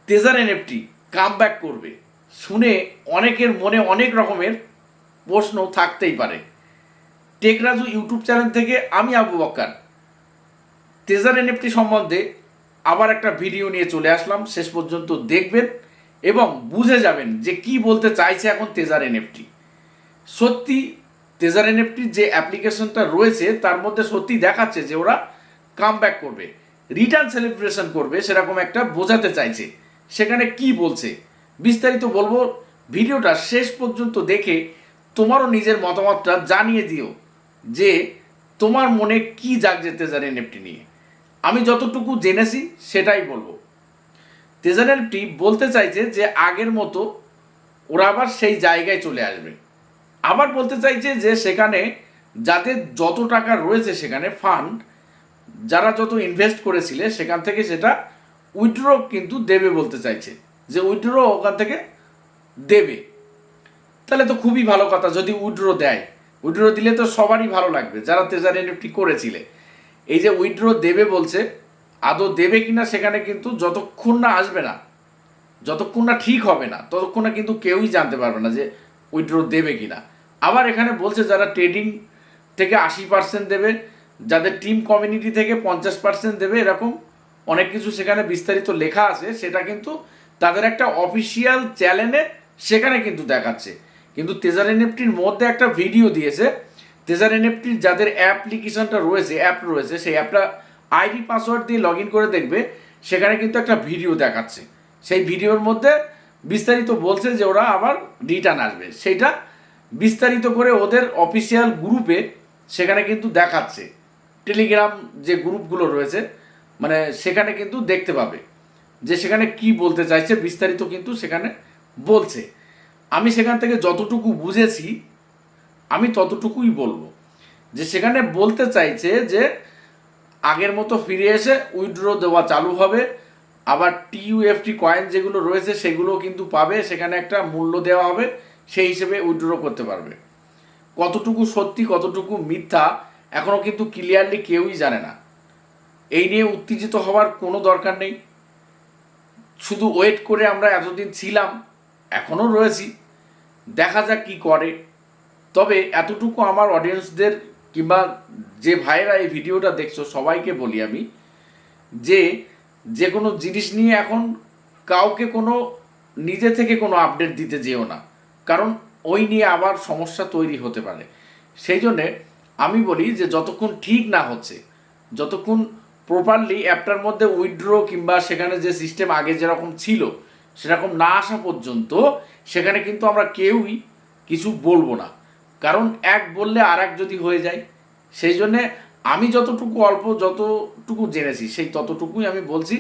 তেজার NFT comeback করবে শুনে অনেকের মনে অনেক রকমের প্রশ্ন থাকতেই পারে। টেকরাজু ইউটিউব চ্যানেল থেকে আমি আবু বক্কর তেজার এনএফটি সম্বন্ধে আবার একটা ভিডিও নিয়ে চলে আসলাম। শেষ পর্যন্ত দেখবেন এবং বুঝে যাবেন যে কি বলতে চাইছে এখন তেজার এনএফটি। সত্যি তেজার এনএফটির যে অ্যাপ্লিকেশনটা রয়েছে তার মধ্যে সত্যি দেখাচ্ছে যে ওরা কামব্যাক করবে, রিটার্ন সেলিব্রেশন করবে, সেরকম একটা বোঝাতে চাইছে। সেখানে কি বলছে বিস্তারিত বলবো। ভিডিওটা শেষ পর্যন্ত দেখে তোমারও নিজের মতামতটা জানিয়ে দিও যে তোমার মনে কি জাগছে তেজার এনএফটি নিয়ে। আমি যতটুকু জেনেছি সেটাই বলবো। তেজার এনএফটি বলতে চাইছে যে আগের মতো ওরা আবার সেই জায়গায় চলে আসবে। আবার বলতে চাইছে যে সেখানে যাদের যত টাকা রয়েছে সেখানে ফান্ড, যারা যত ইনভেস্ট করেছিলে সেখান থেকে সেটা উইথড্র কিন্তু দেবে বলতে চাইছে, যে উইথড্র ওখান থেকে দেবে। তাহলে তো খুবই ভালো কথা যদি উইথড্র দেয়। উইথড্র দিলে তো সবারই ভালো লাগবে যারা তেজার এনএফটি করেছিলে। এই যে উইথড্র দেবে বলছে, আদৌ দেবে কিনা সেখানে কিন্তু যতক্ষণ না আসবে না, যতক্ষণ না ঠিক হবে না, ততক্ষণ না কিন্তু কেউই জানতে পারবে না যে উইথড্র দেবে কিনা। আবার এখানে বলছে যারা ট্রেডিং থেকে 80% দেবে, যাদের টিম কমিউনিটি থেকে 50% দেবে, এরকম অনেক কিছু সেখানে বিস্তারিত লেখা আছে। সেটা কিন্তু তাদের একটা অফিসিয়াল চ্যানেলে সেখানে কিন্তু দেখাচ্ছে। কিন্তু তেজার এনএফটির মধ্যে একটা ভিডিও দিয়েছে। তেজার এনএফটির যাদের অ্যাপ্লিকেশনটা রয়েছে, অ্যাপ রয়েছে, সেই অ্যাপটা আইডি পাসওয়ার্ড দিয়ে লগ ইন করে দেখবে, সেখানে কিন্তু একটা ভিডিও দেখাচ্ছে। সেই ভিডিওর মধ্যে বিস্তারিত বলছে যে ওরা আবার রিটার্ন আসবে। সেইটা বিস্তারিত করে ওদের অফিসিয়াল গ্রুপে সেখানে কিন্তু দেখাচ্ছে। টেলিগ্রাম যে গ্রুপগুলো রয়েছে মানে সেখানে কিন্তু দেখতে পাবে যে সেখানে কি বলতে চাইছে, বিস্তারিত কিন্তু সেখানে বলছে। আমি সেখান থেকে যতটুকু বুঝেছি আমি ততটুকুই বলবো, যে সেখানে বলতে চাইছে যে আগের মতো ফিরে এসে উইথড্র দেওয়া চালু হবে। আবার টিইউএফটি কয়েন যেগুলো রয়েছে সেগুলো কিন্তু পাবে, সেখানে একটা মূল্য দেওয়া হবে, সেই হিসেবে উইথড্র করতে পারবে। কতটুকু সত্যি কতটুকু মিথ্যা এখনও কিন্তু ক্লিয়ারলি কেউই জানে না। এই নিয়ে উত্তেজিত হওয়ার কোনো দরকার নেই। শুধু ওয়েট করে আমরা এতদিন ছিলাম, এখনও রয়েছি, দেখা যাক কী করে। তবে এতটুকু আমার অডিয়েন্সদের কিংবা যে ভাইরা এই ভিডিওটা দেখছো সবাইকে বলি আমি, যে যে কোনো জিনিস নিয়ে এখন কাউকে কোনো নিজে থেকে কোনো আপডেট দিতে যেও না, কারণ ওই নিয়ে আবার সমস্যা তৈরি হতে পারে। সেই জন্যে আমি বলি যে যতক্ষণ ঠিক না হচ্ছে, যতক্ষণ প্রপারলি অ্যাপটার মধ্যে উইথড্র কিংবা সেখানে যে সিস্টেম আগে যেরকম ছিল সেরকম না আসা পর্যন্ত সেখানে কিন্তু আমরা কেউই কিছু বলবো না, কারণ এক বললে আর এক যদি হয়ে যায়। সেই জন্যে আমি যতটুকু অল্প যতটুকু জেনেছি সেই ততটুকুই আমি বলছি।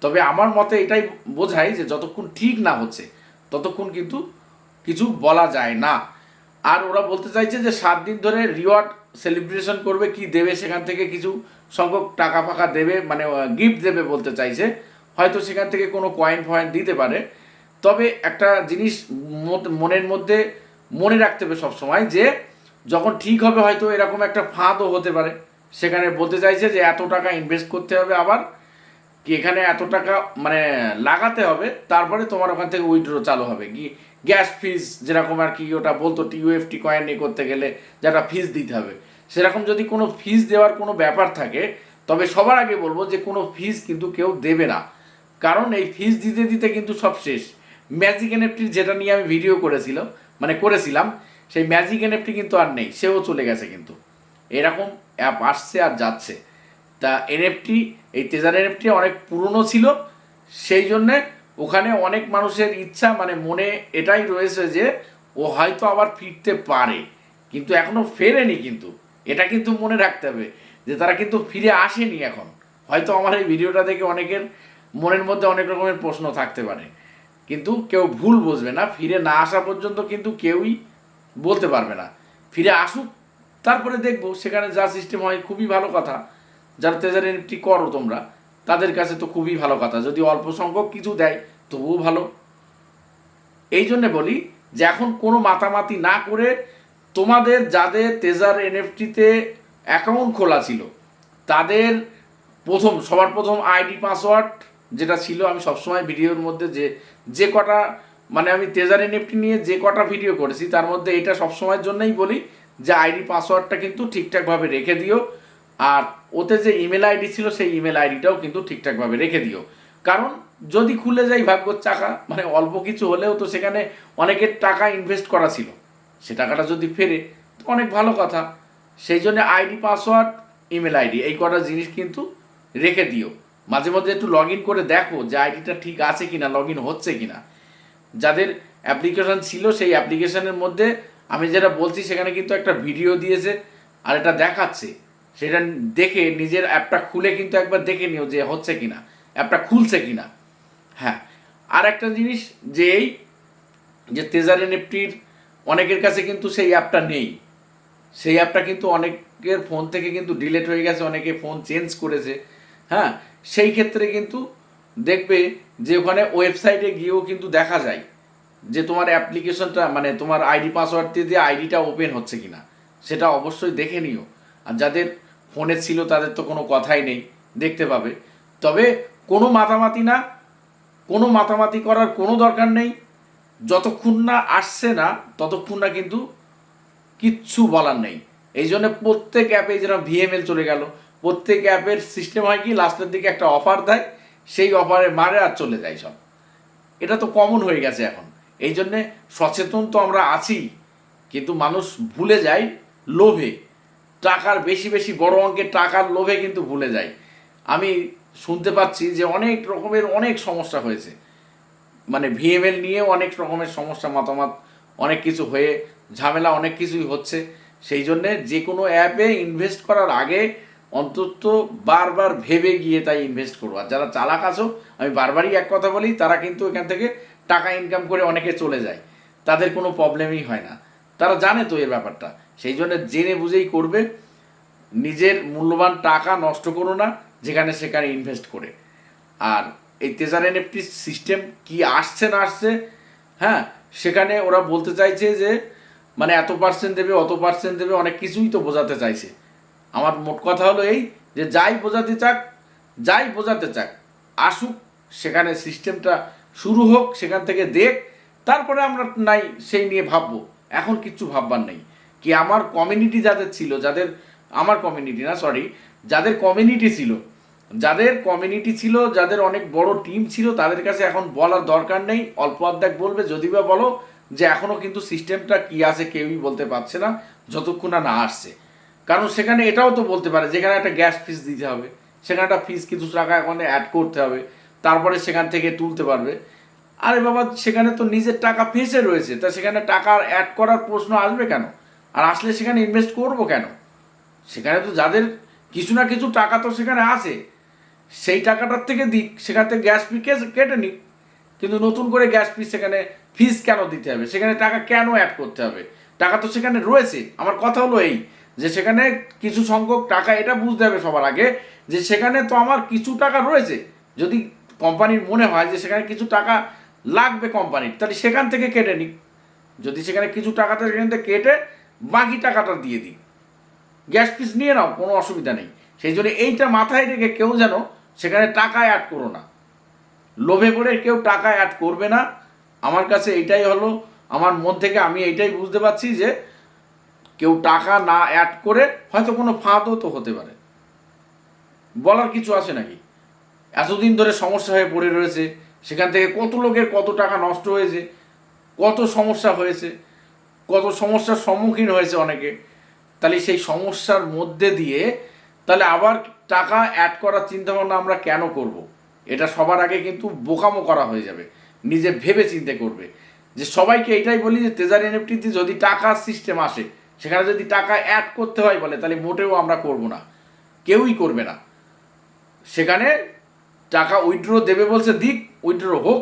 তবে আমার মতে এটাই বোঝায় যে যতক্ষণ ঠিক না হচ্ছে ততক্ষণ কিন্তু কিছু বলা যায় না। আর ওরা বলতে চাইছে যে 7 দিন ধরে রিওয়ার্ড সেলিব্রেশন করবে, কি দেবে সেখান থেকে কিছু সংখ্যক টাকা ফাঁকা দেবে, মানে গিফট দেবে বলতে চাইছে। হয়তো সেখান থেকে কোনো কয়েন ফয়েন দিতে পারে। তবে একটা জিনিস মনের মধ্যে মনে রাখতে হবে সবসময়, যে যখন ঠিক হবে হয়তো এরকম একটা ফাঁদও হতে পারে। সেখানে বলতে চাইছে যে এত টাকা ইনভেস্ট করতে হবে, আবার কি এখানে এত টাকা মানে লাগাতে হবে, তারপরে তোমার ওখান থেকে উইথড্র চালু হবে। কি গ্যাস ফিজ যেরকম আর কি ওটা বলতো টিইউএফটি কয়েন এ করতে গেলে যারা ফিজ দিতে হবে, সেরকম যদি কোনো ফিজ দেওয়ার কোনো ব্যাপার থাকে তবে সবার আগে বলবো যে কোনো ফিজ কিন্তু কেউ দেবে না, কারণ এই ফিজ দিতে দিতে কিন্তু সব শেষ। ম্যাজিক এনএফটির যেটা নিয়ে আমি ভিডিও করেছিলাম সেই ম্যাজিক এনএফটি কিন্তু আর নেই, সেও চলে গেছে। কিন্তু এরকম অ্যাপ আসছে আর যাচ্ছে। তা এনএফটি, এই তেজার এনএফটি অনেক পুরনো ছিল, সেই জন্যে ওখানে অনেক মানুষের ইচ্ছা মানে মনে এটাই রয়েছে যে ও হয়তো আবার ফিরতে পারে, কিন্তু এখনো ফেরেনি। কিন্তু এটা কিন্তু মনে রাখতে হবে যে তারা কিন্তু ফিরে আসেনি এখন। হয়তো আমার এই ভিডিওটা দেখে অনেকের মনের মধ্যে অনেক রকমের প্রশ্ন থাকতে পারে, কিন্তু কেউ ভুল বুঝবে না। ফিরে না আসা পর্যন্ত কিন্তু কেউই বলতে পারবে না। ফিরে আসুক, তারপরে দেখবো সেখানে যা সিস্টেম হয়। খুবই ভালো কথা, যারা তেজার এনএফটি করো তোমরা, তাদের কাছে তো খুবই ভালো কথা। যদি অল্প সংখ্যক কিছু দেয় তবুও ভালো। এই জন্যে বলি যে এখন কোনো মাতামাতি না করে তোমাদের যাদের তেজার এনএফটিতে অ্যাকাউন্ট খোলা ছিল তাদের সবার প্রথম আইডি পাসওয়ার্ড যেটা ছিল, আমি সবসময় ভিডিওর মধ্যে যে কটা মানে আমি তেজার এনএফটি নিয়ে যে কটা ভিডিও করেছি তার মধ্যে এটা সবসময়ের জন্যই বলি যে আইডি পাসওয়ার্ডটা কিন্তু ঠিকঠাকভাবে রেখে দিও, আর ওতে যে ইমেল আইডি ছিল সেই ইমেল আইডিটাও কিন্তু ঠিকঠাকভাবে রেখে দিও। কারণ যদি খুলে যায় ভাগ্যর চাকা, মানে অল্প কিছু হলেও তো সেখানে অনেকের টাকা ইনভেস্ট করা ছিল, সে টাকাটা যদি ফেরে তো অনেক ভালো কথা। সেই জন্য আইডি পাসওয়ার্ড ইমেল আইডি এই কটা জিনিস কিন্তু রেখে দিও। মাঝে মধ্যে একটু লগ ইন করে দেখো যে আইডিটা ঠিক আছে কিনা, লগ ইন হচ্ছে কিনা। যাদের অ্যাপ্লিকেশন ছিল সেই অ্যাপ্লিকেশনের মধ্যে আমি যেটা বলছি সেখানে কিন্তু একটা ভিডিও দিয়েছে আর এটা দেখাচ্ছে, সেটা দেখে নিজের অ্যাপটা খুলে কিন্তু একবার দেখে নিও যে হচ্ছে কিনা, অ্যাপটা খুলছে কিনা। হ্যাঁ, আর একটা জিনিস যে এই যে তেজার এনএফটির অনেকের কাছে কিন্তু সেই অ্যাপটা নেই, সেই অ্যাপটা কিন্তু অনেকের ফোন থেকে কিন্তু ডিলিট হয়ে গেছে, অনেকে ফোন চেঞ্জ করেছে। হ্যাঁ, সেই ক্ষেত্রে কিন্তু দেখবে যে ওখানে ওয়েবসাইটে গিয়েও কিন্তু দেখা যায় যে তোমার অ্যাপ্লিকেশনটা মানে তোমার আইডি পাসওয়ার্ড দিয়ে আইডিটা ওপেন হচ্ছে কিনা, সেটা অবশ্যই দেখে নিও। আর যাদের ফোনে ছিল তাদের তো কোনো কথাই নেই, দেখতে পাবে। তবে কোনো মাতামাতি না, কোনো মাতামাতি করার কোনো দরকার নেই। যতক্ষণ না আসছে না ততক্ষণ না কিন্তু কিচ্ছু বলার নেই। এই জন্য প্রত্যেক অ্যাপে যেরকম ভিএমএল চলে গেল, প্রত্যেক অ্যাপের সিস্টেম হয় কি লাস্টের দিকে একটা অফার দেয়, সেই অফারে মারে আর চলে যায় সব। এটা তো কমন হয়ে গেছে এখন। এই জন্যে সচেতন তো আমরা আছি, কিন্তু মানুষ ভুলে যায় লোভে, টাকার বেশি বেশি বড় অঙ্কের টাকার লোভে কিন্তু ভুলে যায়। আমি শুনতে পাচ্ছি যে অনেক রকমের অনেক সমস্যা হয়েছে, মানে ভিএমএল নিয়েও অনেক রকমের সমস্যা মতামত, অনেক কিছু হয়ে ঝামেলা অনেক কিছুই হচ্ছে। সেই জন্যে যে কোনো অ্যাপে ইনভেস্ট করার আগে অন্তত বারবার ভেবে গিয়ে তাই ইনভেস্ট করবো। আর যারা চালাক আছো, আমি বারবারই এক কথা বলি, তারা কিন্তু এখান থেকে টাকা ইনকাম করে অনেকে চলে যায়, তাদের কোনো প্রবলেমই হয় না, তারা জানে তো এর ব্যাপারটা। সেই জন্য জেনে বুঝেই করবে, নিজের মূল্যবান টাকা নষ্ট করো না যেখানে সেখানে ইনভেস্ট করে। আর এই তেজার এনএফটি সিস্টেম কি আসছে না আসছে, হ্যাঁ, সেখানে ওরা বলতে চাইছে যে মানে এত পার্সেন্ট দেবে, অত পার্সেন্ট দেবে, অনেক কিছুই তো বোঝাতে চাইছে। আমার মোট কথা হলো এই যে যাই বোঝাতে চাক, যাই বোঝাতে চাক, আসুক, সেখানে সিস্টেমটা শুরু হোক, সেখান থেকে দেখ, তারপরে আমরা নাই সেই নিয়ে ভাববো। এখন কিচ্ছু ভাববার নেই। কি আমার কমিউনিটি যাদের ছিল, যাদের আমার কমিউনিটি না সরি, যাদের কমিউনিটি ছিল, যাদের অনেক বড় টিম ছিল, তাদের কাছে এখন বলার দরকার নেই। অল্প অর্ধেক বলবে, যদি বা বলো যে এখনও কিন্তু সিস্টেমটা কি আছে কেউই বলতে পারছে না যতক্ষণ না আসছে। কারণ সেখানে এটাও তো বলতে পারে যেখানে একটা গ্যাস ফিস দিতে হবে, সেখানে একটা ফিস কিছু টাকা এখানে অ্যাড করতে হবে, তারপরে সেখান থেকে তুলতে পারবে। আরে বাবা, সেখানে তো নিজের টাকা ফেঁসে রয়েছে, তা সেখানে টাকা অ্যাড করার প্রশ্ন আসবে কেন? আর আসলে সেখানে ইনভেস্ট করবো কেন? সেখানে তো যাদের কিছু না কিছু টাকা তো সেখানে আছে, সেই টাকাটার থেকে দিক, সেখান থেকে গ্যাস ফি কেটে নিক। কিন্তু নতুন করে গ্যাস ফি সেখানে ফিস কেন দিতে হবে? সেখানে টাকা কেন অ্যাড করতে হবে? টাকা তো সেখানে রয়েছে। আমার কথা হলো এই যে সেখানে কিছু সংখ্যক টাকা, এটা বুঝতে হবে সবার আগে যে সেখানে তো আমার কিছু টাকা রয়েছে। যদি কোম্পানির মনে হয় যে সেখানে কিছু টাকা লাগবে কোম্পানির, তাহলে সেখান থেকে কেটে নিক। যদি সেখানে কিছু টাকাটা সেখান থেকে কেটে বাকি টাকাটা দিয়ে দিই, গ্যাস ফিস নিয়ে নাও, কোনো অসুবিধা নেই। সেই জন্য এইটা মাথায় রেখে কেউ যেন সেখানে টাকা অ্যাড করো না, লোভে পড়ে কেউ টাকা অ্যাড করবে না। আমার কাছে এইটাই হলো, আমার মন থেকে আমি এইটাই বুঝতে পারছি যে কেউ টাকা না অ্যাড করে হয়তো কোনো ফাঁদও তো হতে পারে, বলার কিছু আছে নাকি? এতদিন ধরে সমস্যা হয়ে পড়ে রয়েছে, সেখান থেকে কত লোকের কত টাকা নষ্ট হয়েছে, কত সমস্যা হয়েছে, কত সমস্যার সম্মুখীন হয়েছে অনেকে। তাহলে সেই সমস্যার মধ্যে দিয়ে তাহলে আবার টাকা অ্যাড করার চিন্তাভাবনা আমরা কেন করব? এটা সবার আগে কিন্তু বোকামো করা হয়ে যাবে। নিজে ভেবে চিন্তে করবে। যে সবাইকে এটাই বলি যে তেজার এনএফটিতে যদি টাকার সিস্টেম আসে, সেখানে যদি টাকা অ্যাড করতে হয় বলে, তাহলে মোটেও আমরা করব না, কেউই করবে না। সেখানে টাকা উইথড্র দেবে বলছে দিক, উইথড্র হোক,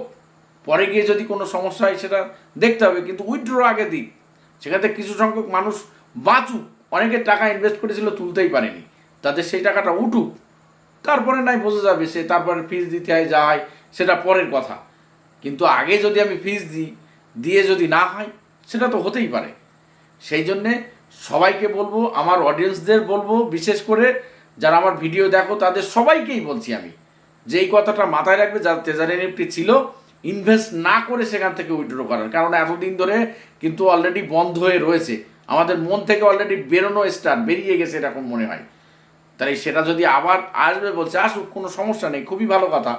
পরে গিয়ে যদি কোনো সমস্যা হয় সেটা দেখতে হবে, কিন্তু উইথড্র আগে দিক। সেখানে কিছু সংখ্যক মানুষ বাঁচুক, অনেকে টাকা ইনভেস্ট করেছিল তুলতেই পারেনি, তাদের সেই টাকাটা উঠুক, তারপরে নাই বোঝা যাবে সে তারপরে ফিস দিতে হয় যা হয় সেটা পরের কথা। কিন্তু আগে যদি আমি ফিস দিয়ে যদি না হয়, সেটা তো হতেই পারে। সেই জন্যে সবাইকে বলবো, আমার অডিয়েন্সদের বলবো, বিশেষ করে যারা আমার ভিডিও দেখো তাদের সবাইকেই বলছি আমি যেই কথাটা মাথায় রাখবে, যার তেজার এনএফটি ছিল ইনভেস্ট না করে সেখান থেকে উইথড্র করার, কারণ এতদিন ধরে কিন্তু অলরেডি বন্ধ হয়ে রয়েছে, আমাদের মন থেকে অলরেডি বেরিয়ে গেছে এরকম মনে হয়। তাই সেটা যদি আবার আসবে বলছে, আসুক, কোনো সমস্যা নেই, খুবই ভালো কথা।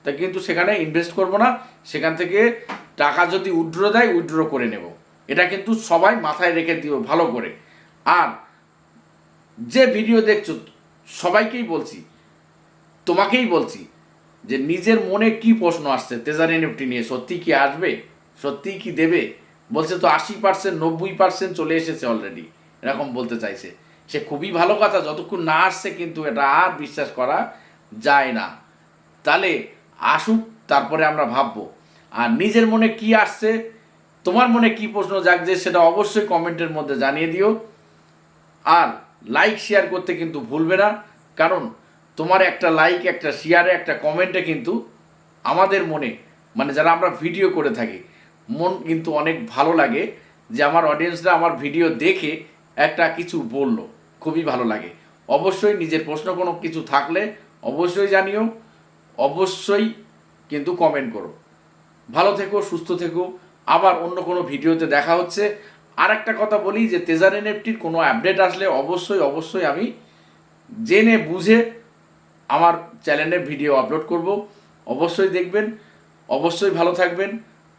তা কিন্তু সেখানে ইনভেস্ট করব না, সেখান থেকে টাকা যদি উইথড্র দেয় উইথড্র করে নেব, এটা কিন্তু সবাই মাথায় রেখে দিও ভালো করে। আর যে ভিডিও দেখছো সবাইকেই বলছি, তোমাকেই বলছি, যে নিজের মনে কি প্রশ্ন আসছে তেজার এনএফটি নিয়ে, সত্যি কি আসবে, সত্যি কি দেবে? বলছে তো 80%, 90% চলে এসেছে অলরেডি, এরকম বলতে চাইছে। সে খুবই ভালো কথা, যতক্ষণ না আসছে কিন্তু এটা আর বিশ্বাস করা যায় না। তাহলে আসুক, তারপরে আমরা ভাববো। আর নিজের মনে কি আসছে, তোমার মনে কি প্রশ্ন জাগছে, সেটা অবশ্যই কমেন্টের মধ্যে জানিয়ে দিও। আর লাইক শেয়ার করতে কিন্তু ভুলবে না, কারণ তোমার একটা লাইক, একটা শেয়ারে, একটা কমেন্টে কিন্তু আমাদের মনে, মানে যারা আমরা ভিডিও করে থাকি, মন কিন্তু অনেক ভালো লাগে যে আমার অডিয়েন্সরা আমার ভিডিও দেখে একটা কিছু বলল, খুবই ভালো লাগে। অবশ্যই নিজের প্রশ্ন কোনো কিছু থাকলে অবশ্যই জানিও, অবশ্যই কিন্তু কমেন্ট করো। ভালো থেকো, সুস্থ থেকো, আবার অন্য কোনো ভিডিওতে দেখা হচ্ছে। আর একটা কথা বলি, যে তেজার এনএফটির কোনো আপডেট আসলে অবশ্যই অবশ্যই আমি জেনে বুঝে আমার চ্যানেলে ভিডিও আপলোড করব, অবশ্যই দেখবেন, অবশ্যই ভালো থাকবেন।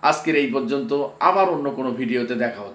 আজকের এই পর্যন্ত, আবার অন্য কোনো ভিডিওতে দেখা হচ্ছে।